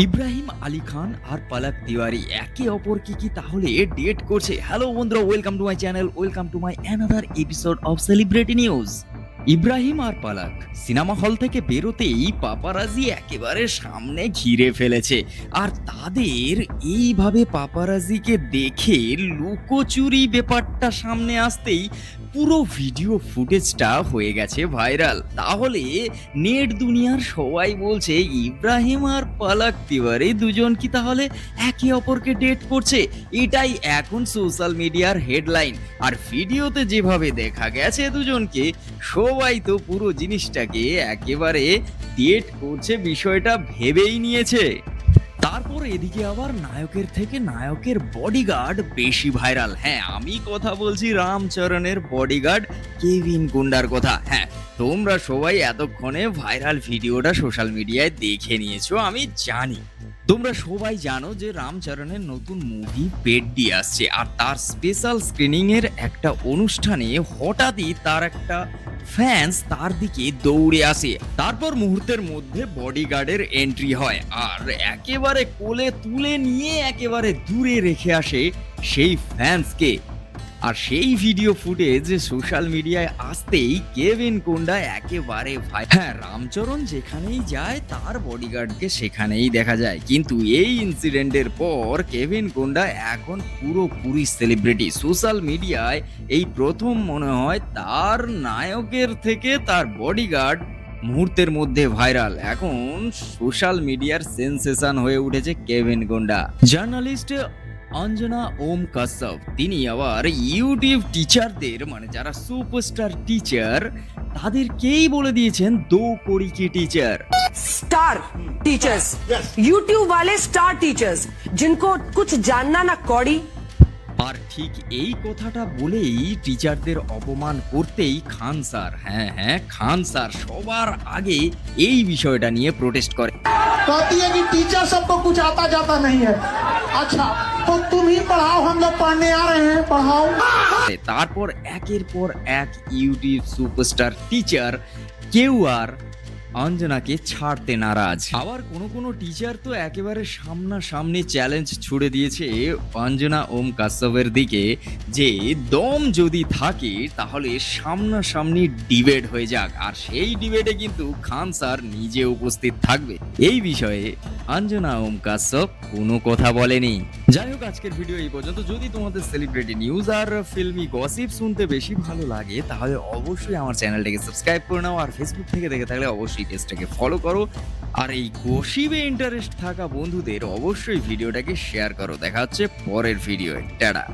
ইব্রাহিম আলী খান আর পালাক তিওয়ারি একে অপরকে কি তাহলে ডেট করছে? হ্যালো বন্ধুরা, welcome to my channel, welcome to my another episode of celebrity news. Ibrahim আর পালাক সিনেমা হল থেকে বেরোতেই পাপারাজি একেবারে সামনে ঘিরে ফেলেছে, আর তাদের এইভাবে পাপারাজিকে দেখে লুকোচুরি ব্যাপারটা সামনে আসতেই পুরো ভিডিও ফুটেজটা হয়ে গেছে ভাইরাল। তাহলে নেট দুনিয়ার সবাই বলছে ইব্রাহিম আর পালাক তিওয়ারি দুজন কি তাহলে একে অপরকে ডেট করছে? এটাই এখন সোশ্যাল মিডিয়ার হেডলাইন। আর ভিডিওতে যেভাবে দেখা গেছে দুজনকে, সবাই তো পুরো জিনিসটাকে একেবারে ডেট করছে বিষয়টা ভেবেই নিয়েছে। তারপর এদিকে আবার নায়কের থেকে নায়কের বডিগার্ড বেশি ভাইরাল। হ্যাঁ, আমি কথা বলছি রামচরণের বডিগার্ড কেভিন গুন্ডার কথা। হ্যাঁ, তোমরা সবাই এতক্ষণে ভাইরাল ভিডিওটা সোশ্যাল মিডিয়ায় দেখে নিয়েছো, আমি জানি। তোমরা সবাই জানো যে রামচরণের নতুন মুভি পেড্ডি আসছে, আর তার স্পেশাল স্ক্রিনিং এর একটা অনুষ্ঠানে হঠাৎই তার একটা ফ্যান্স তার দিকে দৌড়ে আসে। তারপর মুহূর্তের মধ্যে বডিগার্ডের এন্ট্রি হয় আর একেবারে কোলে তুলে নিয়ে একেবারে দূরে রেখে আসে সেই ফ্যান্সকে। আর সেই ভিডিও ফুটেজ সোশ্যাল মিডিয়ায় আসতেই কেভিন কোন্ডা একেবারে ভাই। হ্যাঁ, রামচরণ যেখানেই যায় তার বডিগার্ডকে সেখানেই দেখা যায়, কিন্তু এই ইনসিডেন্টের পর কেভিন কোন্ডা এখন পুরোপুরি সেলিব্রিটি। সোশ্যাল মিডিয়ায় এই প্রথম মনে হয় তার নায়কের থেকে তার বডিগার্ড মুহূর্তের মধ্যে ভাইরাল। এখন সোশ্যাল মিডিয়ার সেন্সেশন হয়ে উঠেছে কেভিন কোন্ডা। জার্নালিস্ট অঞ্জনা ওম কাশ্যপ তিনি আবার ইউটিউব টিচারদের, মানে যারা সুপারস্টার টিচার, তাদেরকেই বলে দিয়েছেন দো কোড়ি কি टीचर। स्टार टीचर्स, यूट्यूब वाले स्टार टीचर्स जिनको कुछ जानना ना कौड़ी। আর ঠিক এই কথাটা বলেই টিচারদের অপমান করতেই খান স্যার, হ্যাঁ খান স্যার সবার আগে এই বিষয়টা নিয়ে প্রোটেস্ট করে। कहती है कि टीचर सबको कुछ आता जाता नहीं है। अच्छा तो तुम ही पढ़ाओ, हम लोग पढ़ने आ रहे हैं, पढ़ाओ। তারপর একের পর এক ইউটিউব সুপারস্টার টিচার কেউ আর অঞ্জনাকে ছাড়তে নারাজ। আবার কোনো টিচার তো একেবারে সামনাসামনি চ্যালেঞ্জ ছুড়ে দিয়েছে অঞ্জনা ওম কাশ্যপের দিকে যে দম যদি থাকে তাহলে সামনাসামনি ডিবেট হয়ে যাক, আর সেই ডিবেটে কিন্তু খান স্যার নিজে উপস্থিত থাকবে। এই বিষয়ে অঞ্জনা ওম কাশ্যপ কোনো কথা বলেনি। যাই হোক, আজকের ভিডিও এই পর্যন্ত। যদি তোমাদের সেলিব্রিটি নিউজ আর ফিল্মি গসিপ শুনতে বেশি ভালো লাগে তাহলে অবশ্যই আমার চ্যানেলটাকে সাবস্ক্রাইব করে নাও, আর ফেসবুক থেকে দেখে থাকলে অবশ্যই পেজটাকে ফলো করো, আর এই গসিপে ইন্টারেস্ট থাকা বন্ধুদের অবশ্যই ভিডিওটাকে শেয়ার করো। দেখা হচ্ছে পরের ভিডিওয়ে। টাটা।